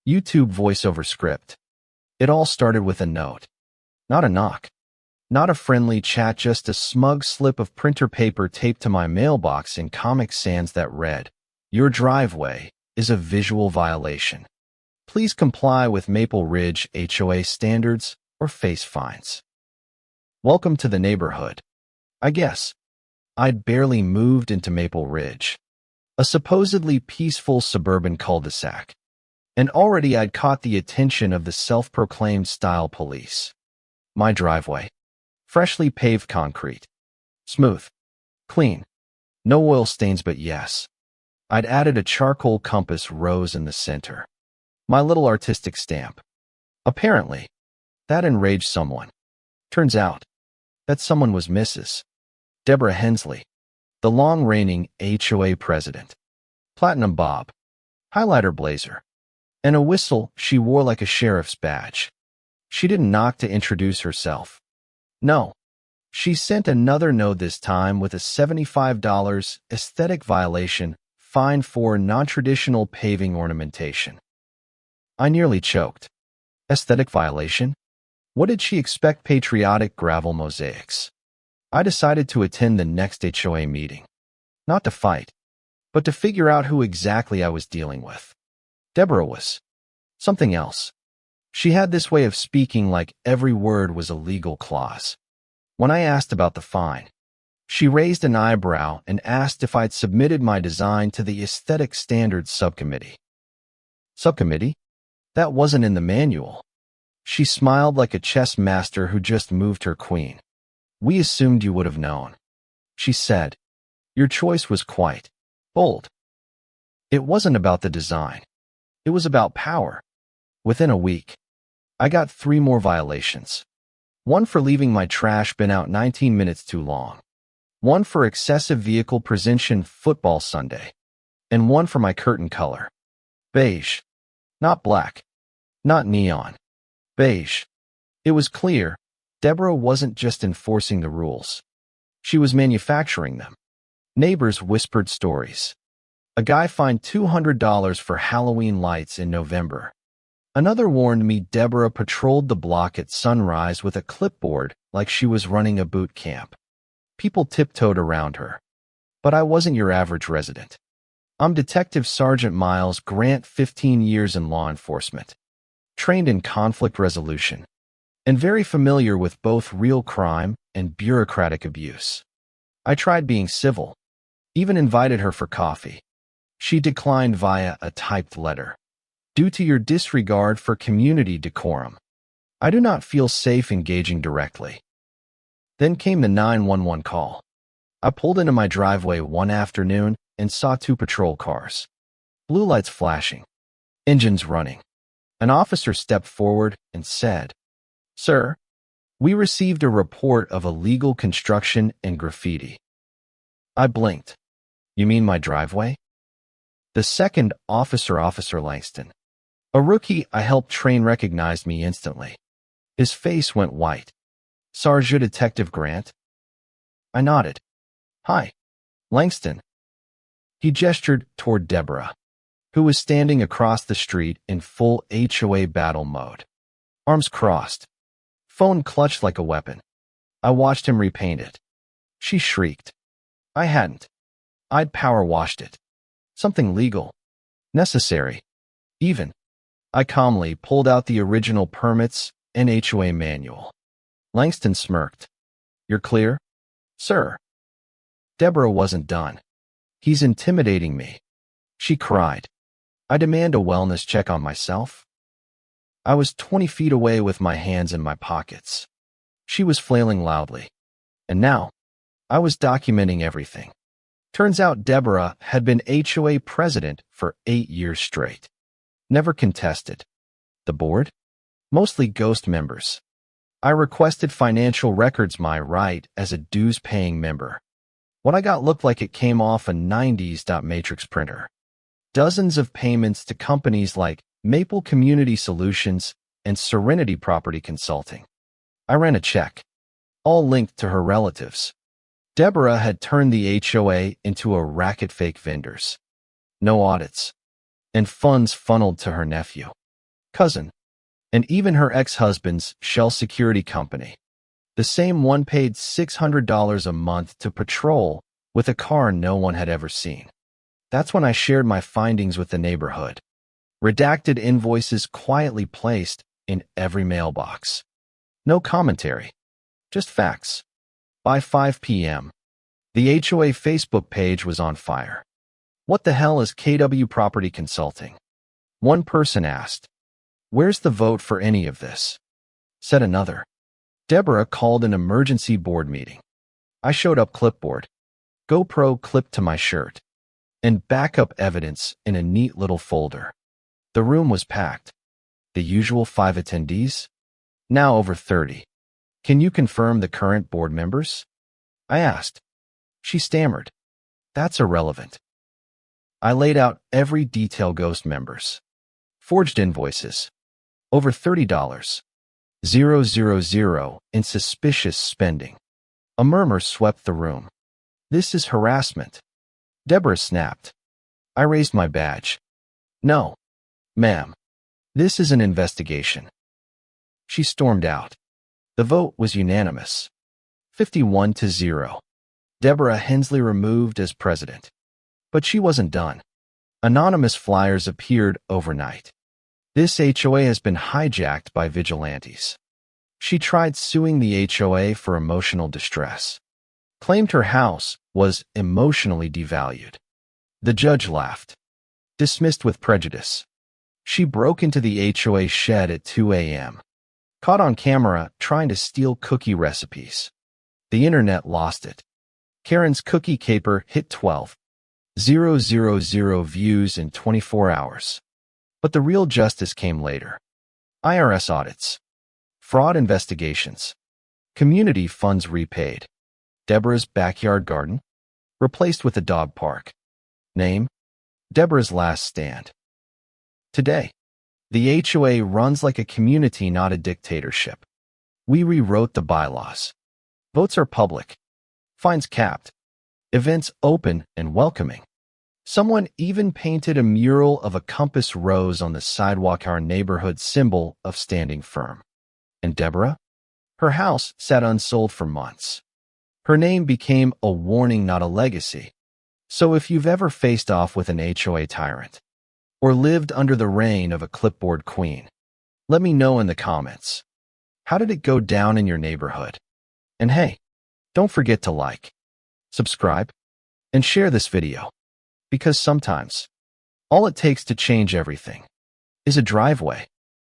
YouTube voiceover script. It all started with a note. Not a knock. Not a friendly chat, just a smug slip of printer paper taped to my mailbox in Comic Sans that read, "Your driveway is a visual violation. Please comply with Maple Ridge HOA standards or face fines." Welcome to the neighborhood. I guess. I'd barely moved into Maple Ridge, a supposedly peaceful suburban cul-de-sac, and already I'd caught the attention of the self-proclaimed style police. My driveway. Freshly paved concrete. Smooth. Clean. No oil stains, but yes. I'd added a charcoal compass rose in the center. My little artistic stamp. Apparently, that enraged someone. Turns out, that someone was Mrs. Deborah Hensley, the long-reigning HOA president. Platinum bob, highlighter blazer, and a whistle she wore like a sheriff's badge. She didn't knock to introduce herself. No, she sent another note, this time with a $75 aesthetic violation fine for non-traditional paving ornamentation. I nearly choked. Aesthetic violation? What did she expect? Patriotic gravel mosaics. I decided to attend the next HOA meeting. Not to fight, but to figure out who exactly I was dealing with. Deborah was something else. She had this way of speaking like every word was a legal clause. When I asked about the fine, she raised an eyebrow and asked if I'd submitted my design to the Aesthetic Standards Subcommittee. Subcommittee? That wasn't in the manual. She smiled like a chess master who just moved her queen. "We assumed you would have known," she said. "Your choice was quite bold." It wasn't about the design. It was about power. Within a week, I got 3 more violations. One for leaving my trash bin out 19 minutes too long. One for excessive vehicle presence football Sunday. And one for my curtain color. Beige. Not black. Not neon. Beige. It was clear Deborah wasn't just enforcing the rules. She was manufacturing them. Neighbors whispered stories. A guy fined $200 for Halloween lights in November. Another warned me Deborah patrolled the block at sunrise with a clipboard like she was running a boot camp. People tiptoed around her. But I wasn't your average resident. I'm Detective Sergeant Miles Grant, 15 years in law enforcement, trained in conflict resolution, and very familiar with both real crime and bureaucratic abuse. I tried being civil, even invited her for coffee. She declined via a typed letter. "Due to your disregard for community decorum, I do not feel safe engaging directly." Then came the 911 call. I pulled into my driveway one afternoon and saw 2 patrol cars. Blue lights flashing. Engines running. An officer stepped forward and said, "Sir, we received a report of illegal construction and graffiti." I blinked. "You mean my driveway?" The second officer, Officer Langston, a rookie I helped train, recognized me instantly. His face went white. "Sergeant Detective Grant?" I nodded. "Hi, Langston." He gestured toward Deborah, who was standing across the street in full HOA battle mode. Arms crossed. Phone clutched like a weapon. I watched him repaint it. She shrieked. I hadn't. I'd power washed it. Something legal. Necessary. Even. I calmly pulled out the original permits and HOA manual. Langston smirked. "You're clear, sir?" Deborah wasn't done. "He's intimidating me," she cried. "I demand a wellness check on myself." I was 20 feet away with my hands in my pockets. She was flailing loudly. And now, I was documenting everything. Turns out Deborah had been HOA president for 8 years straight. Never contested. The board? Mostly ghost members. I requested financial records, my right as a dues-paying member. What I got looked like it came off a 90s matrix printer. Dozens of payments to companies like Maple Community Solutions and Serenity Property Consulting. I ran a check, all linked to her relatives. Deborah had turned the HOA into a racket, fake vendors. No audits. And funds funneled to her nephew. cousin, and even her ex-husband's Shell security company. The same one paid $600 a month to patrol with a car no one had ever seen. That's when I shared my findings with the neighborhood. Redacted invoices quietly placed in every mailbox. No commentary, just facts. By 5 p.m., the HOA Facebook page was on fire. What the hell is KW Property Consulting? One person asked. Where's the vote for any of this? Said another. Deborah called an emergency board meeting. I showed up clipboard, GoPro clipped to my shirt, and backup evidence in a neat little folder. The room was packed. The usual 5 attendees? Now over 30. Can you confirm the current board members? I asked. She stammered. That's irrelevant. I laid out every detail: ghost members, forged invoices, over $30, 000 in suspicious spending. A murmur swept the room. This is harassment. Deborah snapped. I raised my badge. No, ma'am. This is an investigation. She stormed out. The vote was unanimous. 51-0. Deborah Hensley removed as president. But she wasn't done. Anonymous flyers appeared overnight. This HOA has been hijacked by vigilantes. She tried suing the HOA for emotional distress. Claimed her house was emotionally devalued. The judge laughed. Dismissed with prejudice. She broke into the HOA shed at 2 a.m. Caught on camera trying to steal cookie recipes. The internet lost it. Karen's cookie caper hit 12,000 views in 24 hours. But the real justice came later. IRS audits. Fraud investigations. Community funds repaid. Deborah's backyard garden? Replaced with a dog park. Name? Deborah's Last Stand. Today, the HOA runs like a community, not a dictatorship. We rewrote the bylaws. Votes are public. Fines capped. Events open and welcoming. Someone even painted a mural of a compass rose on the sidewalk, our neighborhood symbol of standing firm. And Deborah? Her house sat unsold for months. Her name became a warning, not a legacy. So if you've ever faced off with an HOA tyrant, or lived under the reign of a clipboard queen, let me know in the comments. How did it go down in your neighborhood? And hey, don't forget to like, subscribe, and share this video. Because sometimes, all it takes to change everything is a driveway.